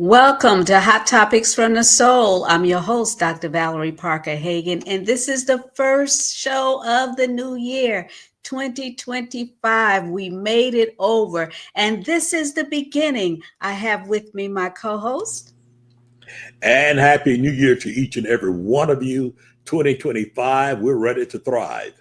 Welcome to Hot Topics from the Soul. I'm your host, Dr. Valerie Parker Hagan, and this is the first show of the new year, 2025. We made it over, and this is the beginning. I have with me my co host. And Happy New Year to each and every one of you. 2025, we're ready to thrive.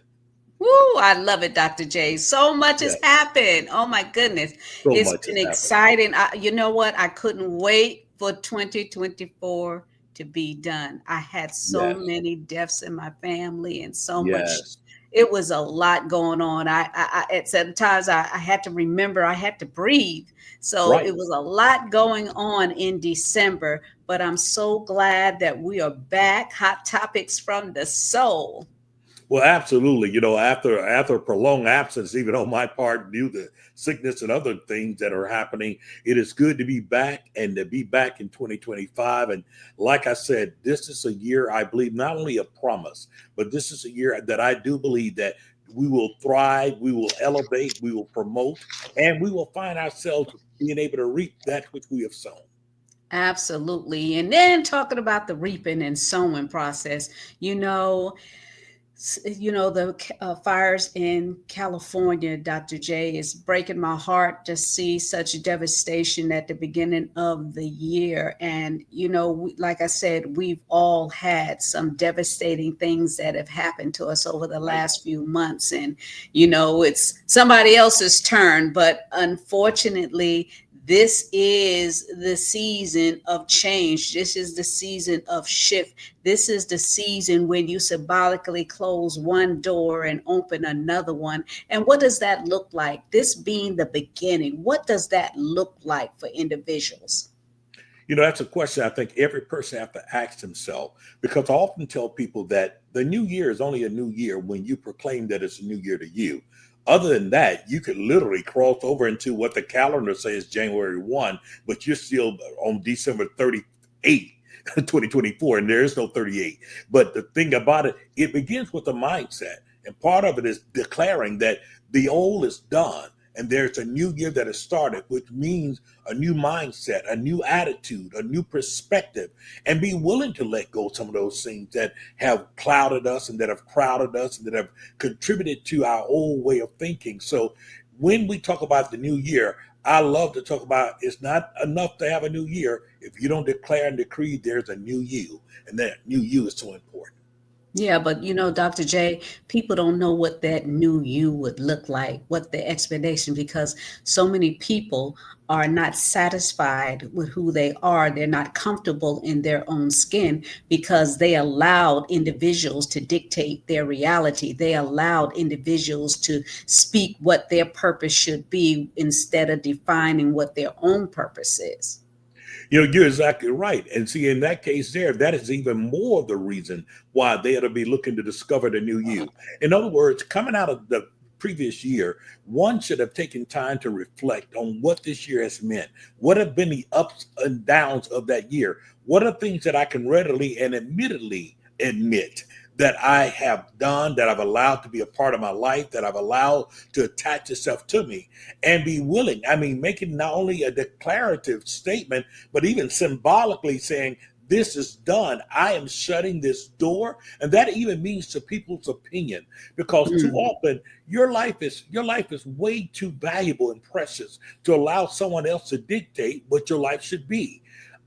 Woo, I love it, Dr. J. So much has Yeah, happened. Oh my goodness. so It's much been has happened. exciting. You know what? I couldn't wait for 2024 to be done. I had so Yes, many deaths in my family and so much. yes, It was a lot going on. At certain times I had to remember I had to breathe. So right. it was a lot going on in December, but I'm so glad that we are back. Hot topics from the soul. Well, absolutely. After a prolonged absence, even on my part, due to sickness and other things that are happening, it is good to be back and to be back in 2025. And like I said, this is a year I believe not only a promise, but this is a year that I do believe that we will thrive, we will elevate, we will promote, and we will find ourselves being able to reap that which we have sown. Absolutely. And then talking about the reaping and sowing process, you know, the fires in California, Dr. J, is breaking my heart to see such devastation at the beginning of the year. And, like I said, we've all had some devastating things that have happened to us over the Right. last few months. And, it's somebody else's turn. But unfortunately, this is the season of change. This is the season of shift. This is the season when you symbolically close one door and open another one. And what does that look like? This being the beginning, what does that look like for individuals? That's a question I think every person have to ask themselves because I often tell people that the new year is only a new year when you proclaim that it's a new year to you. Other than that, you could literally cross over into what the calendar says January 1, but you're still on December 38th. 2024, and there is no 38. But the thing about it, it begins with a mindset. And part of it is declaring that the old is done and there's a new year that has started, which means a new mindset, a new attitude, a new perspective, and be willing to let go of some of those things that have clouded us and that have crowded us and that have contributed to our old way of thinking. So when we talk about the new year, I love to talk about it's not enough to have a new year if you don't declare and decree there's a new you, and that new you is so important. Yeah, but Dr. J, people don't know what that new you would look like, what the expectation, because so many people are not satisfied with who they are. They're not comfortable in their own skin because they allowed individuals to dictate their reality. They allowed individuals to speak what their purpose should be instead of defining what their own purpose is. You're exactly right. And see, in that case there, that is even more of the reason why they ought to be looking to discover the new you. In other words, coming out of the previous year, one should have taken time to reflect on what this year has meant. What have been the ups and downs of that year? What are things that I can readily and admittedly admit that I have done, that I've allowed to be a part of my life, that I've allowed to attach itself to me and be willing. I mean, making not only a declarative statement, but even symbolically saying, this is done. I am shutting this door. And that even means to people's opinion, because too Mm. often your life is way too valuable and precious to allow someone else to dictate what your life should be.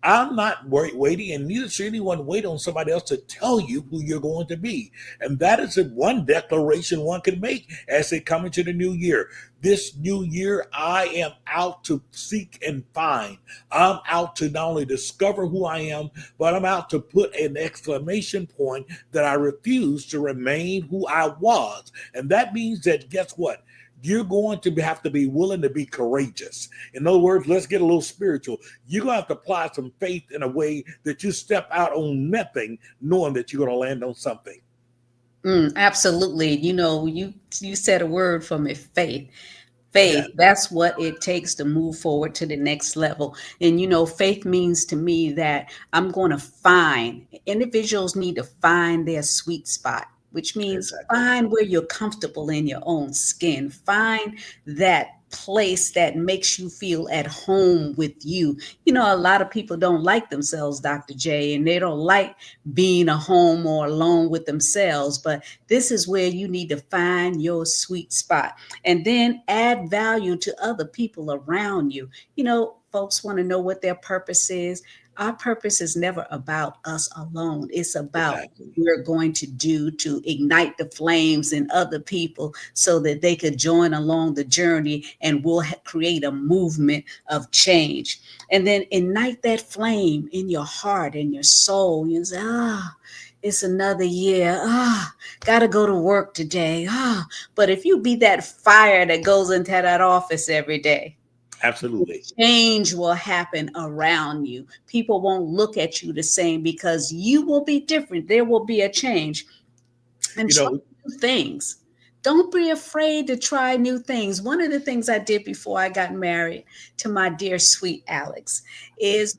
I'm not waiting, and neither should anyone wait on somebody else to tell you who you're going to be. And that is one declaration one can make as they come into the new year. This new year, I am out to seek and find. I'm out to not only discover who I am, but I'm out to put an exclamation point that I refuse to remain who I was. And that means that, guess what? You're going to have to be willing to be courageous. In other words, let's get a little spiritual. You're going to have to apply some faith in a way that you step out on nothing, knowing that you're going to land on something. Absolutely. You said a word for me, faith. Yeah, Faith, that's what it takes to move forward to the next level. And faith means to me that I'm going to find individuals need to find their sweet spot, which means exactly. find where you're comfortable in your own skin. Find that place that makes you feel at home with you. You know, a lot of people don't like themselves, Dr. J, and they don't like being a home or alone with themselves. But this is where you need to find your sweet spot and then add value to other people around you. You know, folks want to know what their purpose is. Our purpose is never about us alone. It's about what Exactly. we're going to do to ignite the flames in other people so that they could join along the journey, and we'll create a movement of change. And then ignite that flame in your heart and your soul. You say, it's another year. Gotta go to work today. But if you be that fire that goes into that office every day, Absolutely. change will happen around you. People won't look at you the same because you will be different. There will be a change. And You try know, new things. Don't be afraid to try new things. One of the things I did before I got married to my dear sweet Alex is,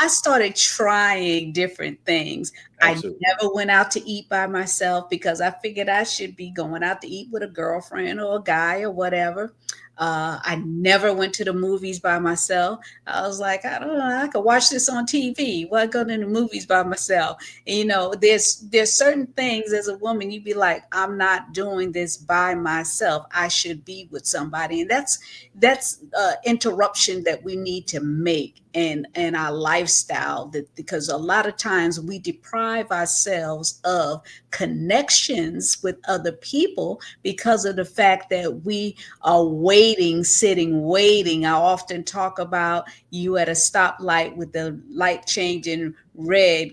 I started trying different things. I absolutely. never went out to eat by myself because I figured I should be going out to eat with a girlfriend or a guy or whatever. I never went to the movies by myself. I was like, I don't know, I could watch this on TV. Why go to the movies by myself? And, there's certain things as a woman you'd be like, I'm not doing this by myself. I should be with somebody, and that's interruption that we need to make in our lifestyle. That because a lot of times we deprive ourselves of connections with other people because of the fact that we are waiting, sitting, waiting. I often talk about you at a stoplight with the light changing red,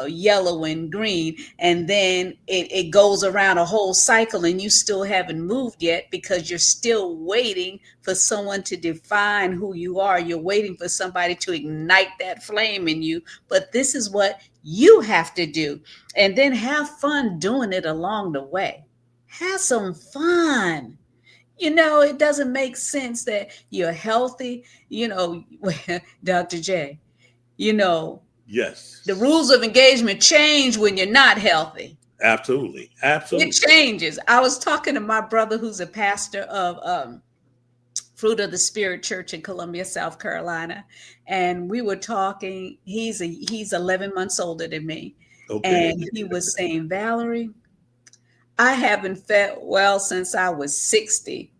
yellow, and green, and then it goes around a whole cycle, and you still haven't moved yet because you're still waiting for someone to define who you are. You're waiting for somebody to ignite that flame in you. But this is what you have to do, and then have fun doing it along the way. Have some fun. It doesn't make sense that you're healthy, Dr. J, you know, Yes. the rules of engagement change when you're not healthy. Absolutely. It Absolutely. changes. I was talking to my brother who's a pastor of Fruit of the Spirit Church in Columbia, South Carolina, and we were talking. He's 11 months older than me, Okay. and he was saying, Valerie, I haven't felt well since I was 60.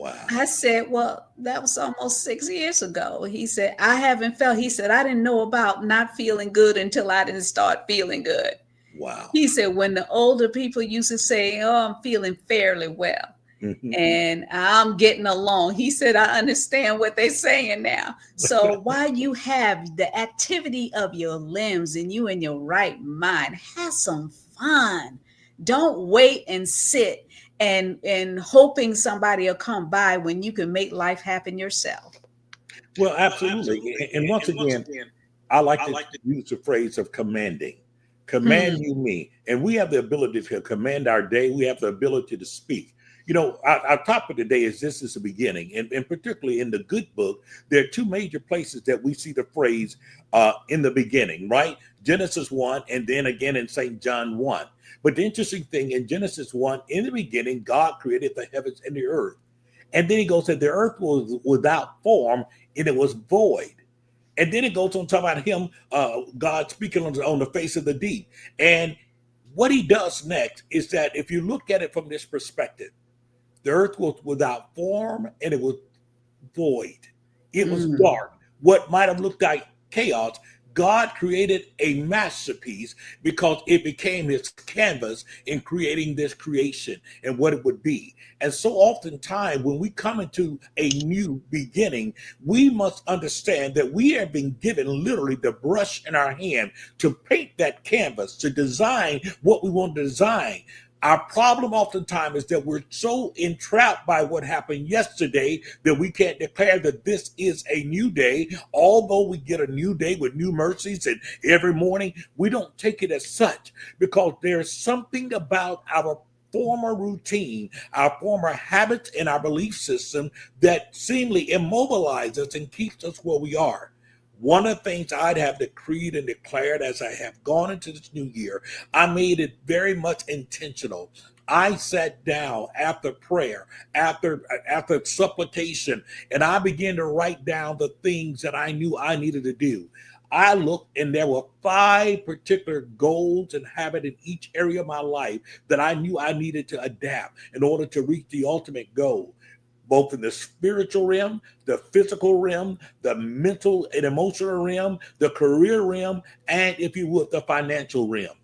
I Wow. said, well, that was almost 6 years ago. He said, I haven't felt, he said, I didn't know about not feeling good until I didn't start feeling good. Wow. He said, when the older people used to say, oh, I'm feeling fairly well Mhm. and I'm getting along. He said, I understand what they're saying now. So while you have the activity of your limbs and you in your right mind, have some fun. Don't wait and sit and hoping somebody will come by when you can make life happen yourself. Well, absolutely. And once again, I like to use the phrase of commanding. Command Hmm. you me. And we have the ability to command our day. We have the ability to speak. Our topic today is this is the beginning. And particularly in the good book, there are two major places that we see the phrase in the beginning, right? Genesis 1 and then again in St. John 1. But the interesting thing in Genesis 1, in the beginning, God created the heavens and the earth. And then he goes that the earth was without form and it was void. And then it goes on talking about him, God speaking on the face of the deep. And what he does next is that if you look at it from this perspective, the earth was without form and it was void. It was Mm. dark. What might have looked like chaos, God created a masterpiece because it became his canvas in creating this creation and what it would be. And so oftentimes when we come into a new beginning, we must understand that we have been given literally the brush in our hand to paint that canvas, to design what we want to design. Our problem oftentimes is that we're so entrapped by what happened yesterday that we can't declare that this is a new day. Although we get a new day with new mercies and every morning, we don't take it as such because there's something about our former routine, our former habits, and our belief system that seemingly immobilizes and keeps us where we are. One of the things I'd have decreed and declared as I have gone into this new year, I made it very much intentional. I sat down after prayer, after supplication, and I began to write down the things that I knew I needed to do. I looked and there were 5 particular goals and habits in each area of my life that I knew I needed to adapt in order to reach the ultimate goal, both in the spiritual realm, the physical realm, the mental and emotional realm, the career realm, and if you would, the financial realm.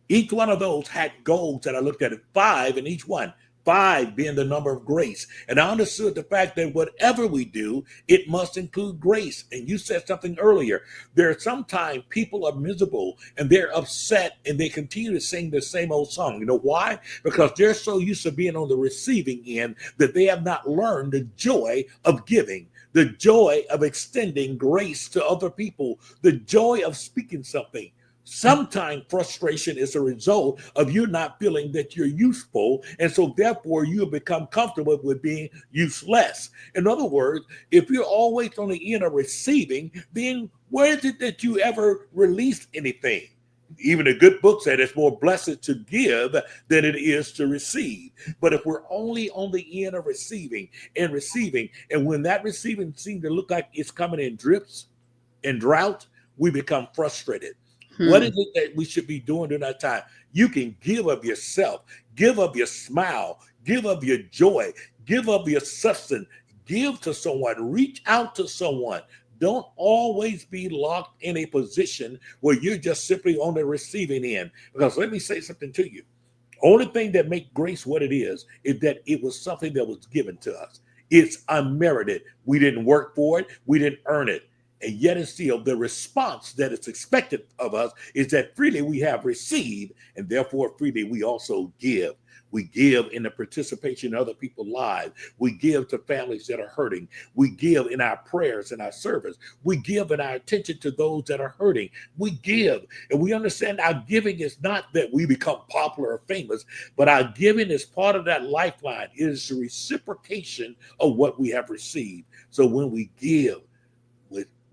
Each one of those had goals that I looked at, 5 in each one, 5 being the number of grace. And I understood the fact that whatever we do, it must include grace. And you said something earlier. There are sometimes people are miserable and they're upset and they continue to sing the same old song. You know why? Because they're so used to being on the receiving end that they have not learned the joy of giving, the joy of extending grace to other people, the joy of speaking something. Sometimes frustration is a result of you not feeling that you're useful. And so therefore you become comfortable with being useless. In other words, if you're always on the end of receiving, then where is it that you ever release anything? Even a good book said it's more blessed to give than it is to receive. But if we're only on the end of receiving, and when that receiving seems to look like it's coming in drips and drought, we become frustrated. What is it that we should be doing during that time? You can give of yourself, give of your smile, give of your joy, give of your substance, give to someone, reach out to someone. Don't always be locked in a position where you're just simply on the receiving end. Because let me say something to you. Only thing that makes grace what it is that it was something that was given to us. It's unmerited. We didn't work for it. We didn't earn it. And yet and still, the response that is expected of us is that freely we have received, and therefore freely we also give. We give in the participation in other people's lives. We give to families that are hurting. We give in our prayers and our service. We give in our attention to those that are hurting. We give, and we understand our giving is not that we become popular or famous, but our giving is part of that lifeline. It is the reciprocation of what we have received. So when we give,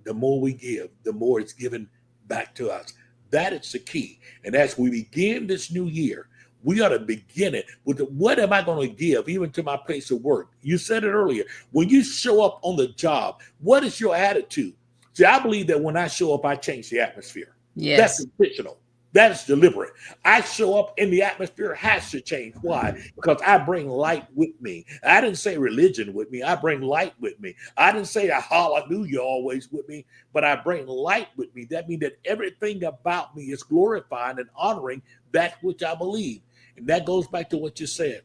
the more we give, the more it's given back to us. That is the key. And as we begin this new year, we ought to begin it with what am I going to give, even to my place of work? You said it earlier. When you show up on the job, what is your attitude? See, I believe that when I show up, I change the atmosphere. Yes. That's intentional. That is deliberate. I show up and the atmosphere has to change. Why? Because I bring light with me. I didn't say religion with me. I bring light with me. I didn't say a hallelujah always with me, but I bring light with me. That means that everything about me is glorifying and honoring that which I believe. And that goes back to what you said.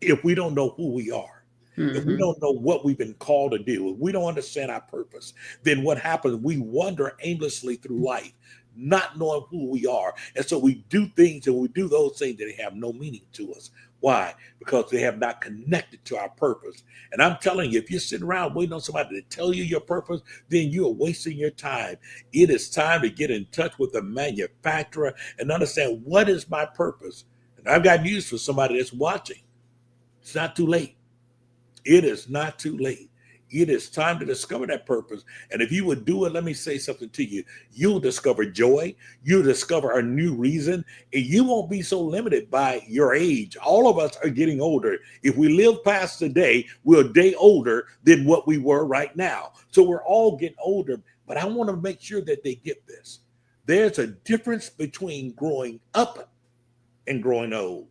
If we don't know who we are, if we don't know what we've been called to do, if we don't understand our purpose, then what happens? We wander aimlessly through life, not knowing who we are. And so we do things and we do those things that have no meaning to us. Why? Because they have not connected to our purpose. And I'm telling you, if you're sitting around waiting on somebody to tell you your purpose, then you're wasting your time. It is time to get in touch with the manufacturer and understand what is my purpose. And I've got news for somebody that's watching. It's not too late. It is not too late. It is time to discover that purpose. And if you would do it, let me say something to you. You'll discover joy. You'll discover a new reason. And you won't be so limited by your age. All of us are getting older. If we live past today, we're a day older than what we were right now. So we're all getting older. But I want to make sure that they get this. There's a difference between growing up and growing old.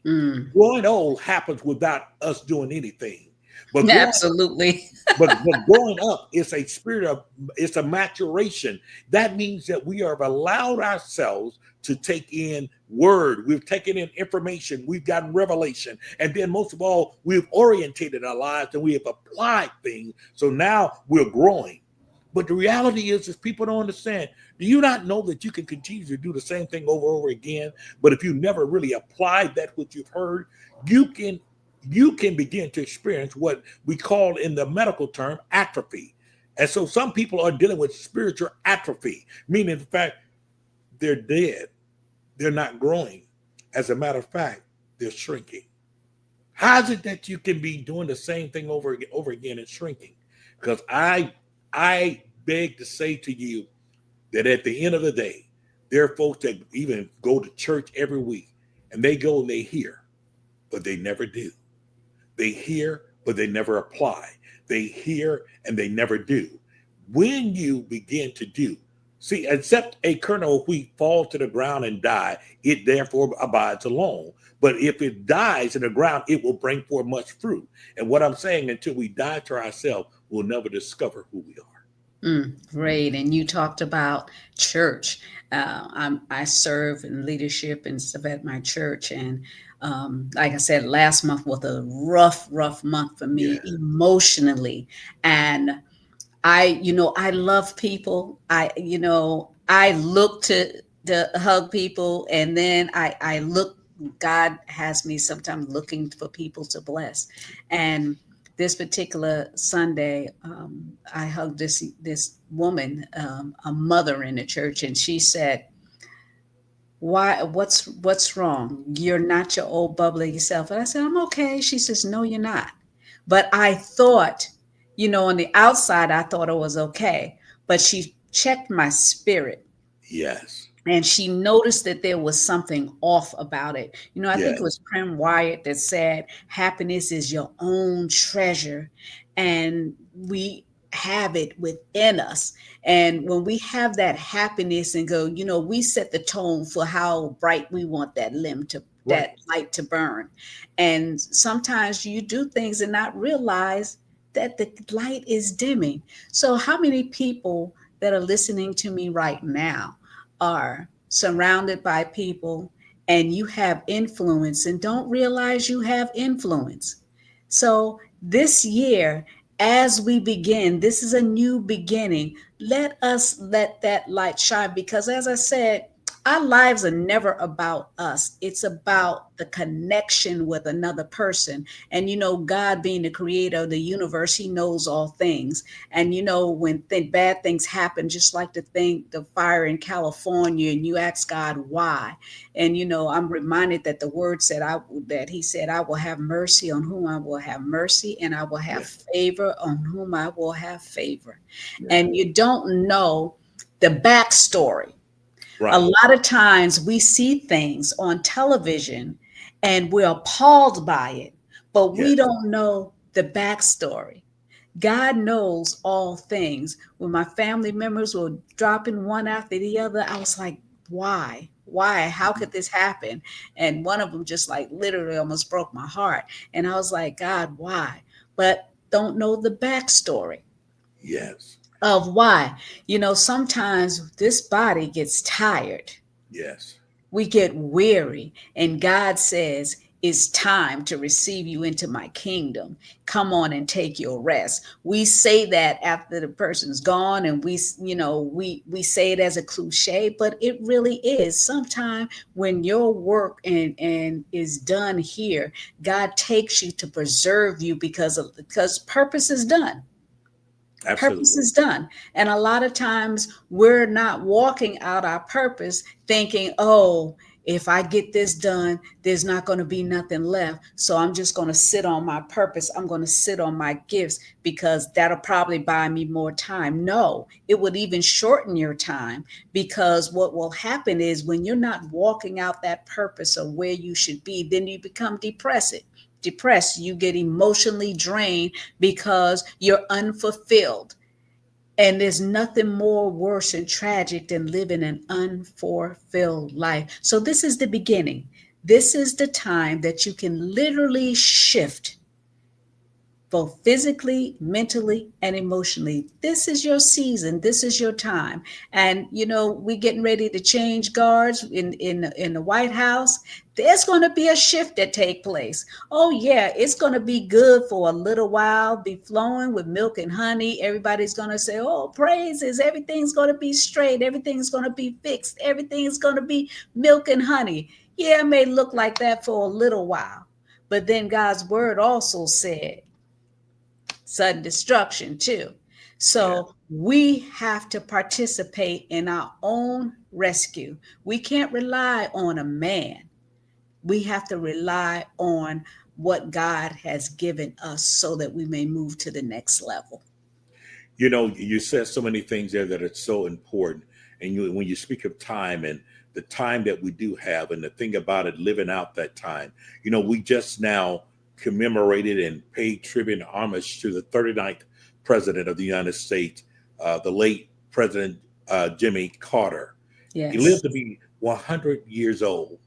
Growing old happens without us doing anything. But Absolutely. but growing up is a spirit of, it's a maturation. That means that we have allowed ourselves to take in word. We've taken in information. We've gotten revelation. And then most of all, we've orientated our lives and we have applied things. So now we're growing. But the reality is people don't understand. Do you not know that you can continue to do the same thing over and over again? But if you never really applied that which you've heard, you can begin to experience what we call in the medical term atrophy. And so some people are dealing with spiritual atrophy, meaning in fact, they're dead. They're not growing. As a matter of fact, they're shrinking. How is it that you can be doing the same thing over again and shrinking? Because I beg to say to you that at the end of the day, there are folks that even go to church every week and they go and they hear. but they never do. They hear, but they never apply. They hear and they never do. When you begin to do, see, except a kernel of wheat fall to the ground and die, it therefore abides alone. But if it dies in the ground, it will bring forth much fruit. And what I'm saying, until we die to ourselves, we'll never discover who we are. Great. And you talked about church. I serve in leadership and stuff at my church. And like I said, last month was a rough month for me Yeah. emotionally. And I love people. I look to hug people, and then I look. God has me sometimes looking for people to bless, and this particular Sunday, I hugged this woman, a mother in the church, and she said, "Why? What's wrong? You're not your old bubbly self." And I said, "I'm okay." She says, "No, you're not." But I thought, on the outside, I thought it was okay. But she checked my spirit, Yes. and she noticed that there was something off about it. I think it Yes. was Prem Wyatt that said, happiness is your own treasure, and we have it within us. And when we have that happiness and go, we set the tone for how bright we want Right. that light to burn. And sometimes you do things and not realize that the light is dimming. So how many people that are listening to me right now are surrounded by people, and you have influence and don't realize you have influence? So this year, as we begin, this is a new beginning. Let us let that light shine, because as I said, our lives are never about us. It's about the connection with another person. And God being the creator of the universe, he knows all things. And when bad things happen, just like the fire in California, and you ask God why. And I'm reminded that the word said that he said, I will have mercy on whom I will have mercy, and I will have Yes. favor on whom I will have favor. Yes. And you don't know the backstory. A Right. lot of times we see things on television and we're appalled by it, but we Yes. don't know the backstory. God knows all things. When my family members were dropping one after the other, I was like, why? Why? How Mhm. could this happen? And one of them just like literally almost broke my heart. And I was like, God, why? But don't know the backstory Yes. of why. Sometimes this body gets tired, Yes. we get weary, and God says, it's time to receive you into my kingdom. Come on and take your rest. We say that after the person's gone, and we say it as a cliche, but it really is. Sometimes when your work and is done here, God takes you to preserve you, because purpose is done. Purpose Absolutely. is done. And a lot of times we're not walking out our purpose thinking, oh, if I get this done, there's not going to be nothing left. So I'm just going to sit on my purpose. I'm going to sit on my gifts, because that'll probably buy me more time. No, it would even shorten your time, because what will happen is when you're not walking out that purpose of where you should be, then you become depressed, you get emotionally drained because you're unfulfilled. And there's nothing more worse and tragic than living an unfulfilled life. So this is the beginning. This is the time that you can literally shift, both physically, mentally, and emotionally. This is your season. This is your time. And we're getting ready to change guards in the White House. There's going to be a shift that take place. Oh yeah, it's going to be good for a little while, be flowing with milk and honey. Everybody's going to say, oh, praises. Everything's going to be straight. Everything's going to be fixed. Everything's going to be milk and honey. Yeah, it may look like that for a little while. But then God's word also said, sudden destruction too. Yeah. So we have to participate in our own rescue. We can't rely on a man. We have to rely on what God has given us so that we may move to the next level. You said so many things there that are so important. And when you speak of time and the time that we do have, and the thing about it, living out that time, we just now commemorated and paid tribute and homage to the 39th president of the United States, the late President Jimmy Carter. He Yes. lived to be 100 years old.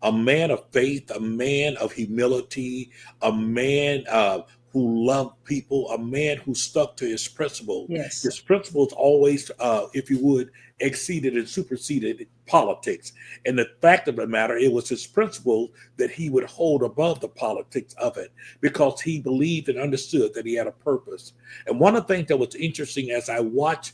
A man of faith, a man of humility, a man who loved people, a man who stuck to his principles. Yes. His principles always, if you would, exceeded and superseded politics. And the fact of the matter, it was his principles that he would hold above the politics of it, because he believed and understood that he had a purpose. And one of the things that was interesting as I watched,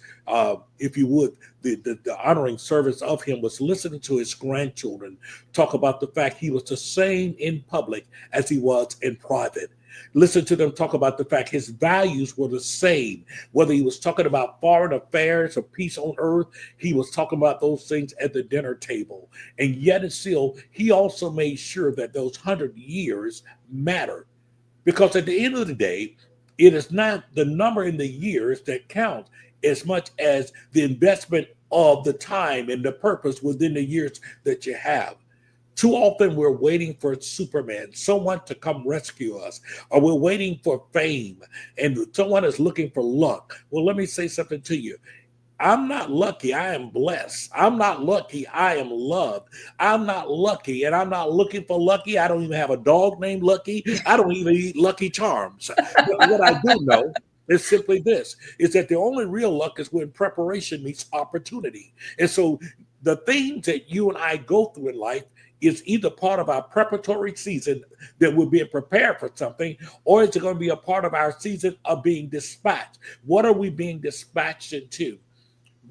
if you would, the honoring service of him, was listening to his grandchildren talk about the fact he was the same in public as he was in private. Listen to them talk about the fact his values were the same. Whether he was talking about foreign affairs or peace on earth, he was talking about those things at the dinner table. And yet and still, he also made sure that those 100 years mattered. Because at the end of the day, it is not the number in the years that counts as much as the investment of the time and the purpose within the years that you have. Too often we're waiting for Superman, someone to come rescue us, or we're waiting for fame and someone is looking for luck. Well, let me say something to you. I'm not lucky, I am blessed. I'm not lucky, I am loved. I'm not lucky, and I'm not looking for lucky. I don't even have a dog named Lucky. I don't even eat Lucky Charms. But what I do know is simply this, is that the only real luck is when preparation meets opportunity. And so the things that you and I go through in life is either part of our preparatory season that we're being prepared for something, or it's going to be a part of our season of being dispatched. What are we being dispatched into?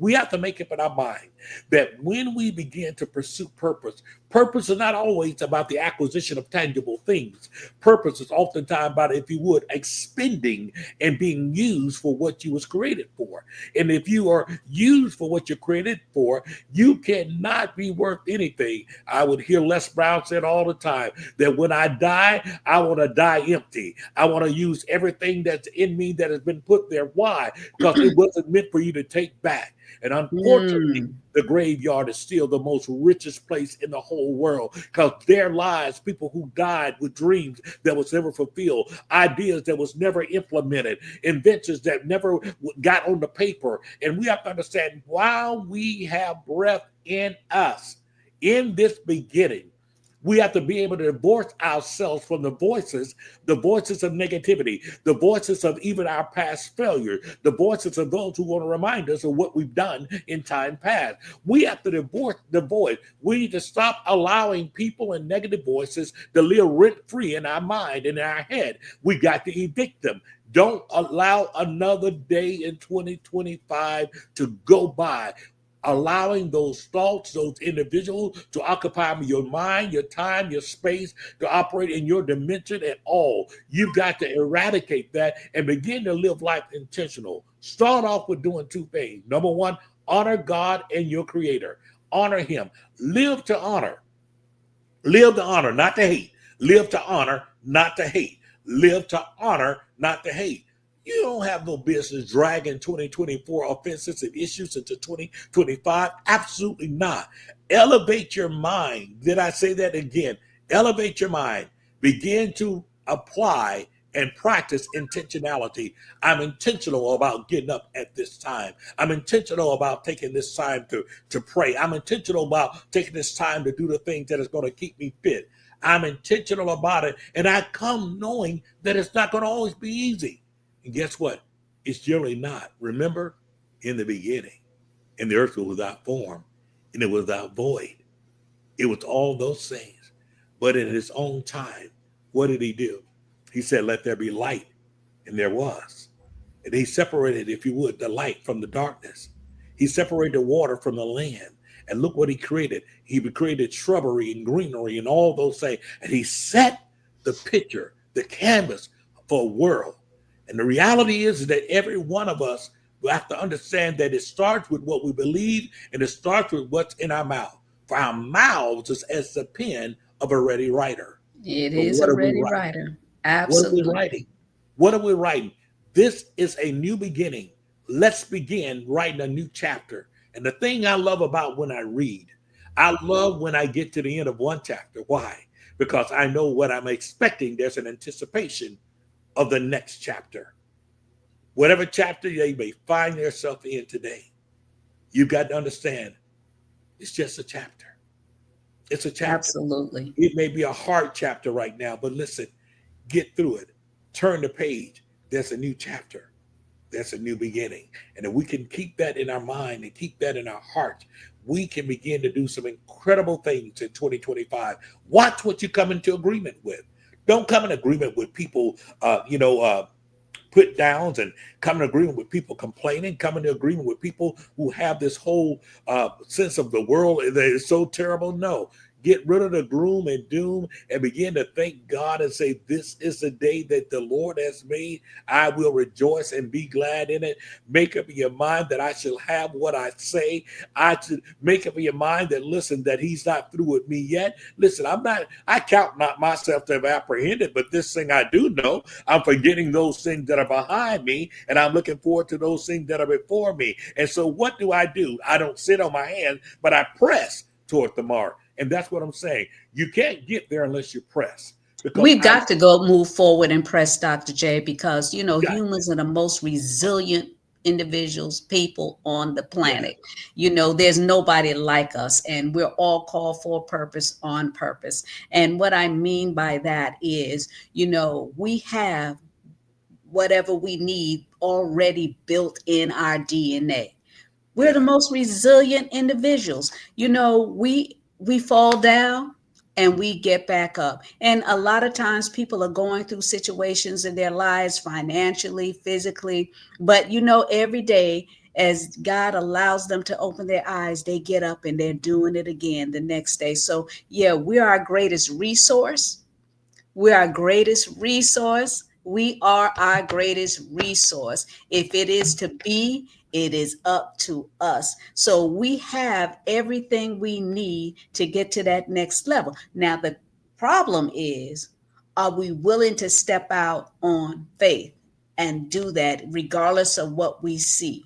We have to make up in our mind that when we begin to pursue purpose, purpose is not always about the acquisition of tangible things. Purpose is oftentimes about, if you would, expending and being used for what you was created for. And if you are used for what you're created for, you cannot be worth anything. I would hear Les Brown say all the time that when I die, I want to die empty. I want to use everything that's in me that has been put there. Why? Because it wasn't meant for you to take back. And unfortunately, the graveyard is still the most richest place in the whole world, because their lives, people who died with dreams that was never fulfilled, ideas that was never implemented, inventions that never got on the paper. And we have to understand, while we have breath in us, in this beginning, we have to be able to divorce ourselves from the voices of negativity, the voices of even our past failure, the voices of those who want to remind us of what we've done in time past. We have to divorce the voice. We need to stop allowing people and negative voices to live rent-free in our mind and in our head. We got to evict them. Don't allow another day in 2025 to go by allowing those thoughts, those individuals to occupy your mind, your time, your space, to operate in your dimension at all. You've got to eradicate that and begin to live life intentional. Start off with doing two things. Number one, honor God and your creator. Honor him. Live to honor. Live to honor, not to hate. Live to honor, not to hate. Live to honor, not to hate. You don't have no business dragging 2024 offenses and issues into 2025. Absolutely not. Elevate your mind. Did I say that again? Elevate your mind. Begin to apply and practice intentionality. I'm intentional about getting up at this time. I'm intentional about taking this time to pray. I'm intentional about taking this time to do the things that is going to keep me fit. I'm intentional about it. And I come knowing that it's not going to always be easy. And guess what? It's generally not. Remember, in the beginning, and the earth was without form, and it was without void. It was all those things. But in his own time, what did he do? He said, let there be light. And there was. And he separated, if you would, the light from the darkness. He separated the water from the land. And look what he created. He created shrubbery and greenery and all those things. And he set the picture, the canvas for a world. And the reality is that every one of us will have to understand that it starts with what we believe, and it starts with what's in our mouth. For our mouths is as the pen of a ready writer. It is a ready writer. Absolutely. What are we writing? What are we writing? This is a new beginning. Let's begin writing a new chapter. And the thing I love about when I read, I love when I get to the end of one chapter. Why? Because I know what I'm expecting. There's an anticipation of the next chapter. Whatever chapter they may find themselves in today, you've got to understand it's just a chapter. It's a chapter. Absolutely. It may be a hard chapter right now, but listen, get through it. Turn the page. There's a new chapter. There's a new beginning. And if we can keep that in our mind and keep that in our heart, we can begin to do some incredible things in 2025. Watch what you come into agreement with. Don't come in agreement with people, put downs, and come in agreement with people complaining, come into agreement with people who have this whole sense of the world that is so terrible. No, get rid of the gloom and doom and begin to thank God and say, this is the day that the Lord has made. I will rejoice and be glad in it. Make up your mind that I shall have what I say. I should make up your mind that, listen, that he's not through with me yet. Listen, I count not myself to have apprehended, but this thing I do know, I'm forgetting those things that are behind me, and I'm looking forward to those things that are before me. And so what do? I don't sit on my hands, but I press toward the mark. And that's what I'm saying. You can't get there unless you press. We've got to go move forward and press, Dr. J, because, humans are the most resilient individuals, people on the planet. Yeah. There's nobody like us, and we're all called for a purpose, on purpose. And what I mean by that is, we have whatever we need already built in our DNA. We're the most resilient individuals. We fall down and we get back up. And a lot of times people are going through situations in their lives, financially, physically, but every day as God allows them to open their eyes, they get up and they're doing it again the next day. So yeah, we're our greatest resource. We're our greatest resource. We are our greatest resource. If it is to be, it is up to us. So we have everything we need to get to that next level. Now, the problem is, are we willing to step out on faith and do that regardless of what we see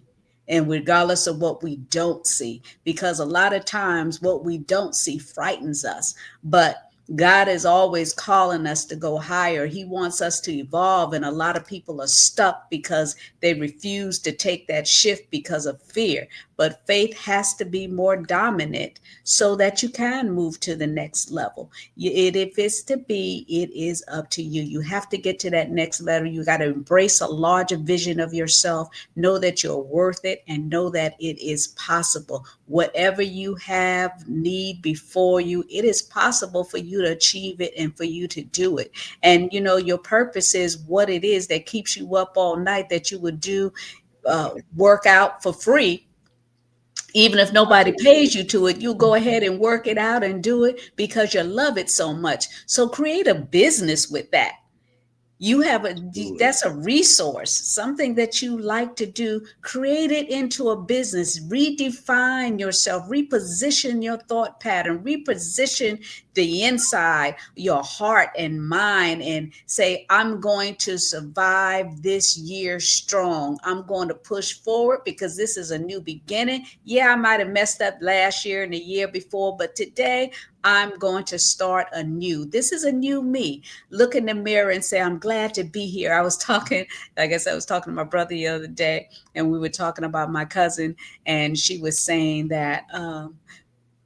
and regardless of what we don't see? Because a lot of times what we don't see frightens us, but God is always calling us to go higher. He wants us to evolve. And a lot of people are stuck because they refuse to take that shift because of fear. But faith has to be more dominant so that you can move to the next level. If it's to be, it is up to you. You have to get to that next level. You got to embrace a larger vision of yourself. Know that you're worth it and know that it is possible. Whatever you have need before you, it is possible for you to achieve it and for you to do it. And your purpose is what it is that keeps you up all night, that you would do work out for free. Even if nobody pays you to it, you go ahead and work it out and do it because you love it so much. So create a business with that. That's a resource, something that you like to do. Create it into a business. Redefine yourself, reposition your thought pattern, reposition the inside, your heart and mind, and say, I'm going to survive this year strong. I'm going to push forward because this is a new beginning. Yeah, I might have messed up last year and the year before, but today I'm going to start anew. This is a new me. Look in the mirror and say, I'm glad to be here. I was talking to my brother the other day, and we were talking about my cousin, and she was saying that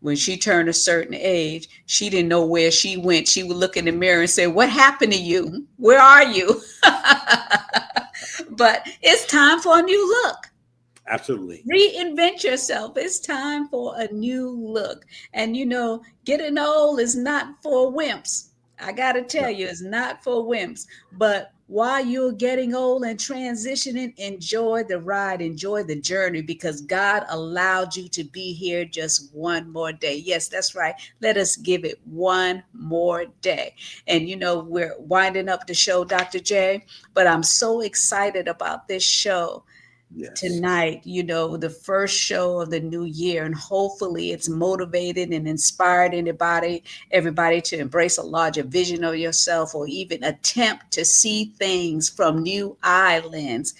when she turned a certain age, she didn't know where she went. She would look in the mirror and say, what happened to you? Where are you? But it's time for a new look. Absolutely. Reinvent yourself. It's time for a new look. And getting old is not for wimps. I got to tell you, it's not for wimps. But while you're getting old and transitioning, enjoy the ride, enjoy the journey, because God allowed you to be here just one more day. Yes, that's right. Let us give it one more day. And we're winding up the show, Dr. J, but I'm so excited about this show. Yes. Tonight, the first show of the new year, and hopefully it's motivated and inspired everybody to embrace a larger vision of yourself, or even attempt to see things from new eye lens,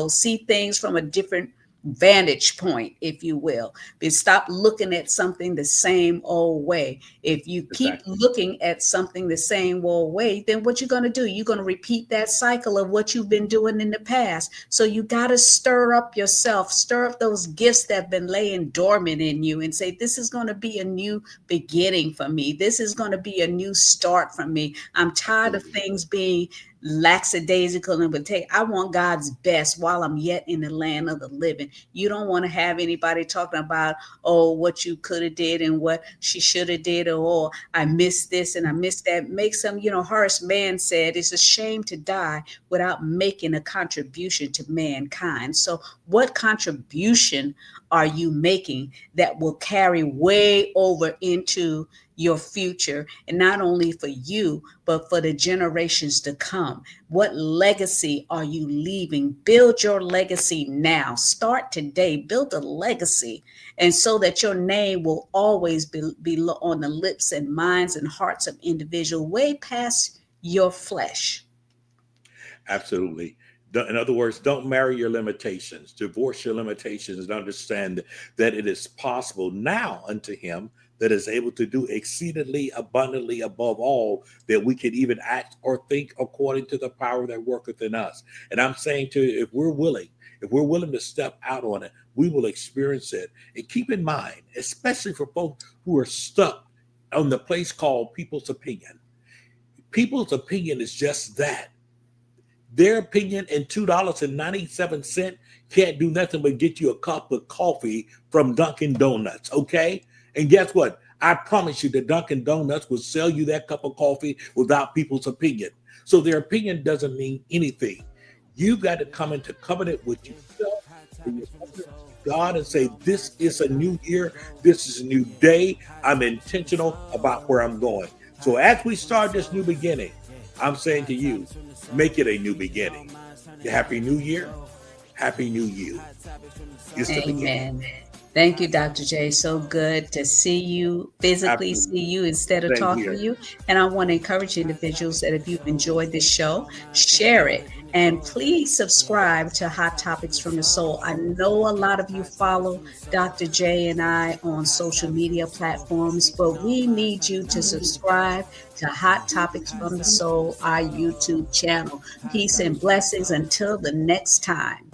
see things from a different vantage point, if you will. But stop looking at something the same old way. If you keep Exactly. looking at something the same old way, then what you're going to do, you're going to repeat that cycle of what you've been doing in the past. So you got to stir up yourself, stir up those gifts that have been laying dormant in you and say, this is going to be a new beginning for me. This is going to be a new start for me. I'm tired of Absolutely. things being lackadaisical and take. I want God's best while I'm yet in the land of the living. You don't want to have anybody talking about, oh, what you could have did and what she should have did, or oh, I missed this and I missed that. Make some, Horace Mann said, it's a shame to die without making a contribution to mankind. So what contribution are you making that will carry way over into your future, and not only for you, but for the generations to come? What legacy are you leaving? Build your legacy now. Start today. Build a legacy, and so that your name will always be on the lips and minds and hearts of individuals way past your flesh. Absolutely. In other words, don't marry your limitations, divorce your limitations, and understand that it is possible now unto him that is able to do exceedingly abundantly above all that we can even act or think, according to the power that worketh in us. And I'm saying to you, if we're willing to step out on it, we will experience it. And keep in mind, especially for folks who are stuck on the place called people's opinion. People's opinion is just that. Their opinion and $2.97 can't do nothing but get you a cup of coffee from Dunkin' Donuts, okay? And guess what? I promise you that Dunkin' Donuts will sell you that cup of coffee without people's opinion. So their opinion doesn't mean anything. You've got to come into covenant with yourself and God and say, this is a new year. This is a new day. I'm intentional about where I'm going. So as we start this new beginning, I'm saying to you, make it a new beginning. Happy New Year. Happy New You. It's the beginning. Amen. Thank you, Dr. J. So good to see you, physically Absolutely. see you instead of Same talking here. to you. And I want to encourage individuals that if you've enjoyed this show, share it. And please subscribe to Hot Topics from the Soul. I know a lot of you follow Dr. J and I on social media platforms, but we need you to subscribe to Hot Topics from the Soul, our YouTube channel. Peace and blessings until the next time.